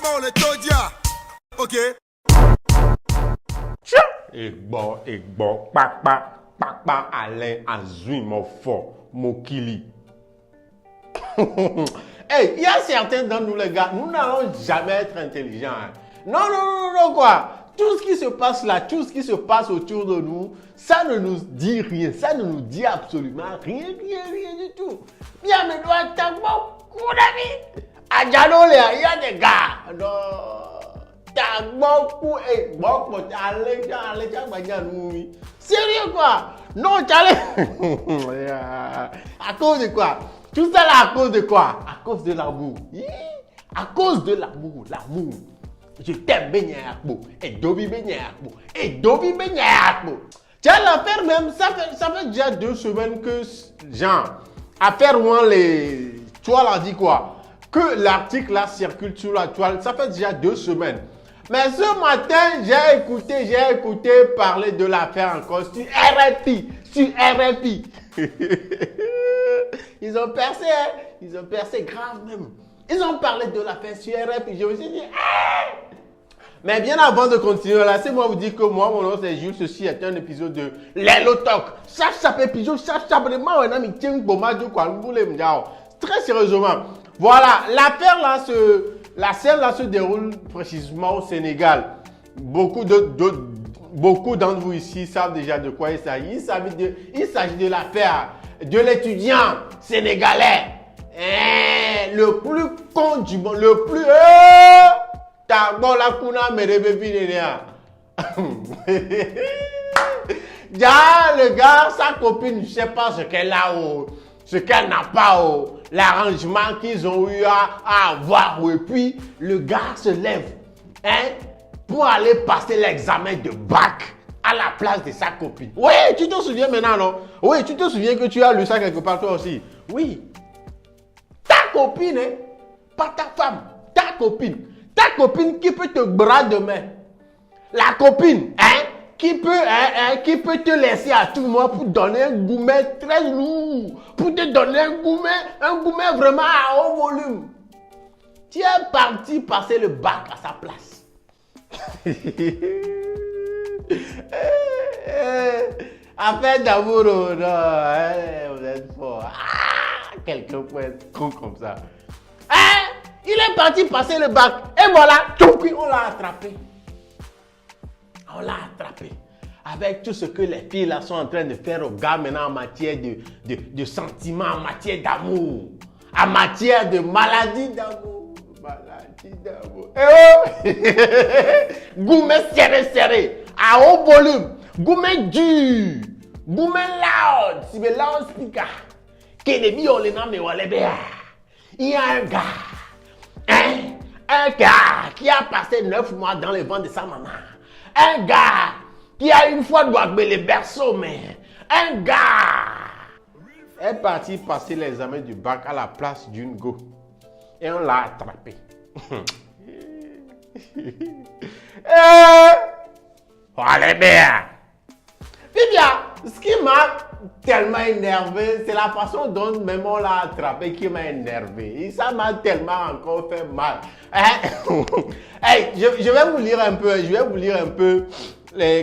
Vraiment, on est Todia. Ok. Egbo, papa, Alain, Azui, mon fort, Mokili. Hey, il y a certains d'entre nous, les gars, nous n'allons jamais être intelligents. Hein. Non, quoi. Tout ce qui se passe là, tout ce qui se passe autour de nous, ça ne nous dit rien, ça ne nous dit absolument rien du tout. Bien, mais toi, t'as beaucoup d'amis. À Djalo, il y a des gars. Non, t'as beaucoup, allez, sérieux quoi? Non, t'allais. À cause de quoi? Tout ça là, à cause de quoi? À cause de l'amour. À cause de l'amour, Je t'aime, Benyakbo. Et Dobi Benyakbo. Tiens, l'affaire même, ça fait déjà 2 semaines que, genre, affaire où les. Tu vois, là, dit quoi? Que l'article là circule sur la toile, ça fait déjà 2 semaines. Mais ce matin, j'ai écouté parler de l'affaire encore sur RFI. Ils ont percé grave même. Ils ont parlé de l'affaire sur RFI. Je me suis dit, Mais bien avant de continuer, laissez-moi vous dire que moi, mon nom c'est Jules. Ceci est un épisode de Lelo Talk. Très sérieusement. Voilà, l'affaire là, la scène là se déroule précisément au Sénégal. Beaucoup d'entre vous ici savent déjà de quoi il s'agit. Il s'agit de l'affaire de l'étudiant sénégalais. Le plus con du monde, le plus... Le gars, sa copine, je ne sais pas ce qu'elle a, ce qu'elle n'a pas, l'arrangement qu'ils ont eu à avoir. Et puis, le gars se lève pour aller passer l'examen de bac à la place de sa copine. Oui, tu te souviens maintenant, non? Oui, tu te souviens que tu as lu ça quelque part toi aussi? Oui. Ta copine, pas ta femme, ta copine. Ta copine qui peut te bras demain. La copine, qui peut te laisser à tout moment pour donner un gourmet très lourd. Pour te donner un gourmet vraiment à haut volume. Tu es parti passer le bac à sa place. Affaire d'amour, non, vous êtes fort. Quelqu'un peut être con comme ça. Il est parti passer le bac. Et voilà, on l'a attrapé. Avec tout ce que les filles là sont en train de faire aux gars maintenant en matière de sentiments, en matière d'amour, en matière de maladie d'amour. Gourmet serré, à haut volume. Gourmet dur. Gourmet loud. Si le loud speaker. Il y a un gars qui a passé 9 mois dans le ventre de sa maman. Un gars qui a une fois doigté les berceaux, mais un gars est parti passer l'examen du bac à la place d'une go. Et on l'a attrapé. Allez bien. Puis bien, ce qui m'a tellement énervé, c'est la façon dont même on l'a attrapé qui m'a énervé. Et ça m'a tellement encore fait mal. Je vais vous lire un peu,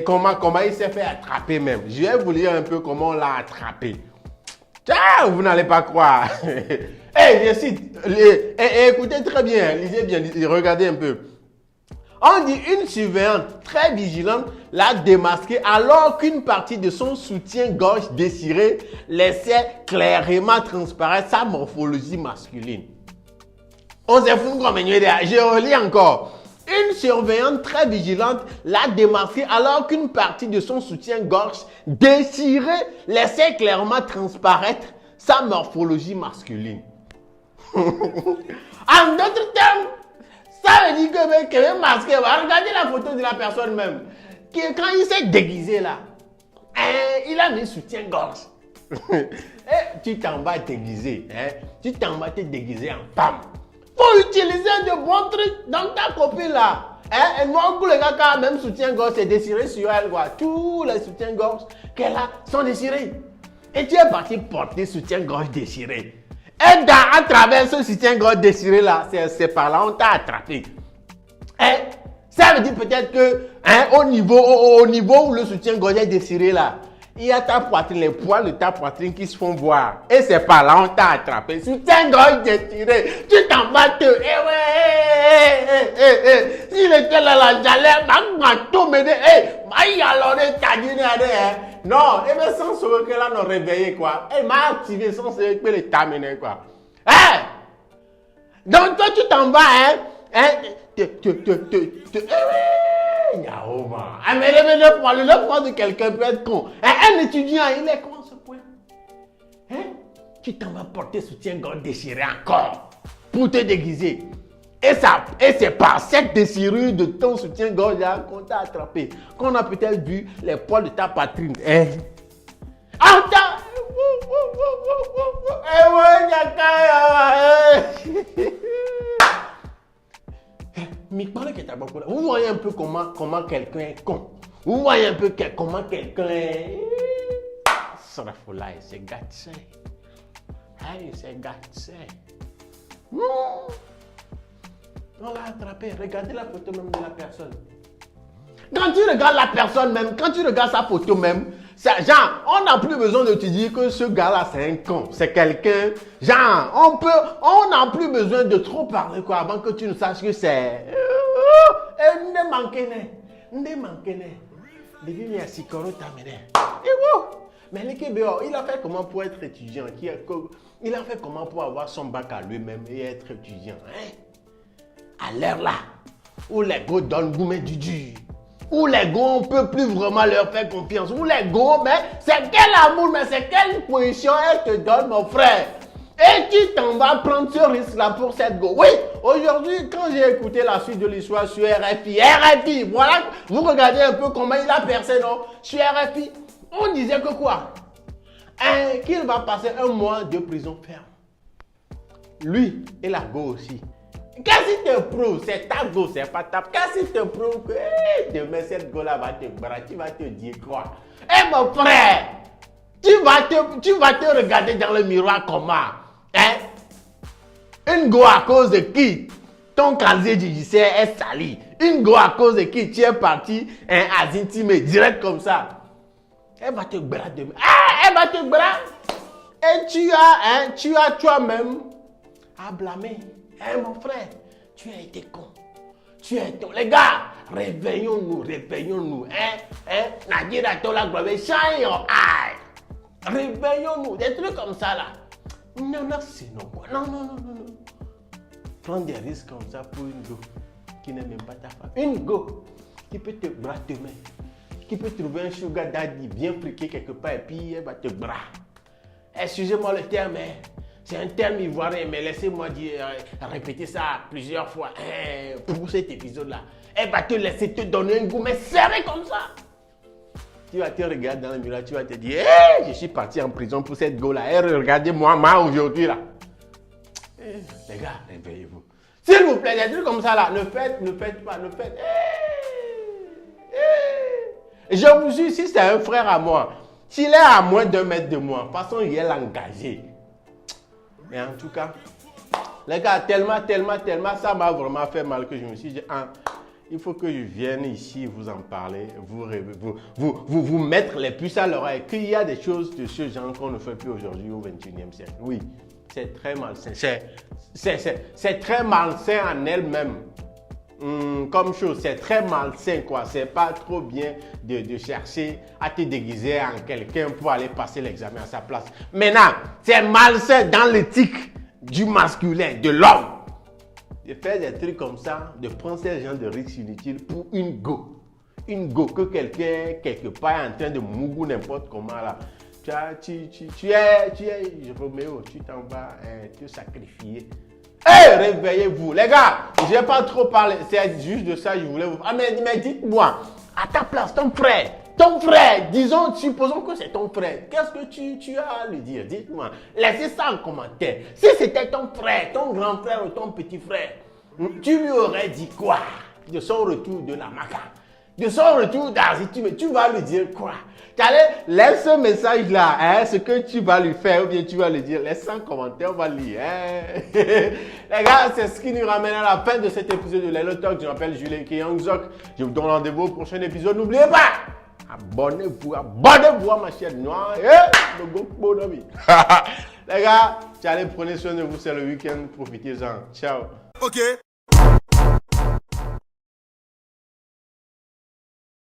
comment il s'est fait attraper même. Je vais vous lire un peu comment on l'a attrapé. Tiens, vous n'allez pas croire. Je cite, écoutez très bien, lisez bien, regardez un peu. On dit une surveillante très vigilante l'a démasqué alors qu'une partie de son soutien-gorge désiré laissait clairement transparaître sa morphologie masculine. On s'est foutu comme je relis encore. Une surveillante très vigilante l'a démasqué alors qu'une partie de son soutien-gorge désiré laissait clairement transparaître sa morphologie masculine. En d'autres termes, ça veut dire que même masqué, regardez la photo de la personne même. Quand il s'est déguisé là, il a mis soutien-gorge. Tu t'en vas déguiser, tu t'en vas te déguiser en femme. Faut utiliser de bons trucs dans ta copine là. Et moi, pour les gars qui ont même soutien-gorge, c'est désiré sur elle quoi. Tous les soutiens-gorge qu'elle a sont désirés. Et tu es parti porter soutien-gorge désiré. Et à travers ce soutien-gorge désiré là, c'est par là on t'a attrapé. Hein? Ça veut dire peut-être que au niveau où le soutien-gorge est désiré là, il y a ta poitrine, les poils de ta poitrine qui se font voir. Et c'est par là on t'a attrapé. Soutien-gorge désiré, tu t'en vas te... S'il était là, j'allais tout me dire, non, et bien sans savoir que là, nous réveillé quoi. Elle m'a activé sans savoir que le terminer quoi. Hein? Donc toi, tu t'en vas, mais le point de quelqu'un peut être con. Un étudiant, il est con ce point. Tu t'en vas porter soutien-gorge déchiré encore pour te déguiser. Et c'est par cette déchirure de ton soutien-gorge là qu'on t'a attrapé. Qu'on a peut-être vu les poils de ta poitrine. Mais parlez que t'as beaucoup là. Vous voyez un peu comment quelqu'un est con. Vous voyez un peu comment quelqu'un est... C'est gâté. C'est gâté. On l'a attrapé. Regardez la photo même de la personne. Quand tu regardes la personne même, quand tu regardes sa photo même, genre, on n'a plus besoin de te dire que ce gars-là, c'est un con. C'est quelqu'un. Genre, on n'a plus besoin de trop parler quoi avant que tu ne saches que c'est... Ne manquez. Mais le Québec, il a fait comment pour être étudiant? Il a fait comment pour avoir son bac à lui-même et être étudiant? À l'heure là, où les gars donnent goût du dur. Où les gars, on ne peut plus vraiment leur faire confiance. Où les gars, mais c'est quel amour, mais c'est quelle position elle te donne, mon frère? Et tu t'en vas prendre ce risque-là pour cette go. Oui, aujourd'hui, quand j'ai écouté la suite de l'histoire sur RFI, voilà, vous regardez un peu comment il a percé, non? Sur RFI, on disait que quoi? Qu'il va passer 1 mois de prison ferme. Lui et la go aussi. Qu'est-ce qui te prouve? C'est ta go, c'est pas ta. Qu'est-ce qui te prouve que demain cette go là va te barrer? Tu vas te dire quoi? Mon frère, tu vas te regarder dans le miroir comment? Une go à cause de qui? Ton casier judiciaire est sali. Une go à cause de qui? Tu es parti à intimé, direct comme ça. Elle va te barrer demain. Elle va te barrer. Et tu as toi-même à blâmer. Mon frère, tu as été con. Les gars, réveillons-nous. Nagira tola globe, shine your eye. Réveillons-nous. Des trucs comme ça là. Non, c'est non quoi. Non. Prends des risques comme ça pour une go qui n'est même pas ta femme. Une go qui peut te bras demain. Qui peut trouver un sugar daddy bien friqué quelque part et puis elle va te bras. Excusez-moi le terme, c'est un terme ivoirien, mais laissez-moi répéter ça plusieurs fois pour cet épisode-là. Elle va te laisser te donner un goût, mais serré comme ça. Tu vas te regarder dans le miroir, tu vas te dire, je suis parti en prison pour cette go-là. Regardez-moi aujourd'hui là. Les gars, réveillez-vous. S'il vous plaît, des trucs comme ça là, ne faites pas. Je vous dis, si c'est un frère à moi, s'il est à moins d'1 mètre de moi, de toute façon, il est engagé. Mais en tout cas, les gars, tellement, ça m'a vraiment fait mal que je me suis dit, il faut que je vienne ici vous en parler, vous mettre les puces à l'oreille, qu'il y a des choses de ce genre qu'on ne fait plus aujourd'hui au XXIe siècle. Oui, c'est très malsain. C'est très malsain en elle-même. Comme chose, c'est très malsain quoi. C'est pas trop bien de chercher à te déguiser en quelqu'un pour aller passer l'examen à sa place. Maintenant, c'est malsain dans l'éthique du masculin, de l'homme. De faire des trucs comme ça, de prendre ces gens de risques inutiles pour une go. Une go que quelqu'un, quelque part, est en train de mougou n'importe comment là. Tu es Roméo, tu t'en vas te sacrifier. Réveillez-vous. Les gars, je n'ai pas trop parlé. C'est juste de ça que je voulais vous... mais dites-moi, à ta place, ton frère, supposons que c'est ton frère. Qu'est-ce que tu as à lui dire? Dites-moi. Laissez ça en commentaire. Si c'était ton frère, ton grand frère ou ton petit frère, tu lui aurais dit quoi de son retour de la Maca? De son retour d'Azitime, tu vas lui dire quoi? Laisse ce message-là, ce que tu vas lui faire ou bien tu vas lui dire, laisse un commentaire, on va lire. Les gars, c'est ce qui nous ramène à la fin de cet épisode de Lelo Talk. Je m'appelle Julien Kiyangzok. Je vous donne rendez-vous au prochain épisode. N'oubliez pas, abonnez-vous à ma chaîne noire et le GoPro d'amis. Les gars, allez, prenez soin de vous, c'est le week-end, profitez-en. Ciao. Ok.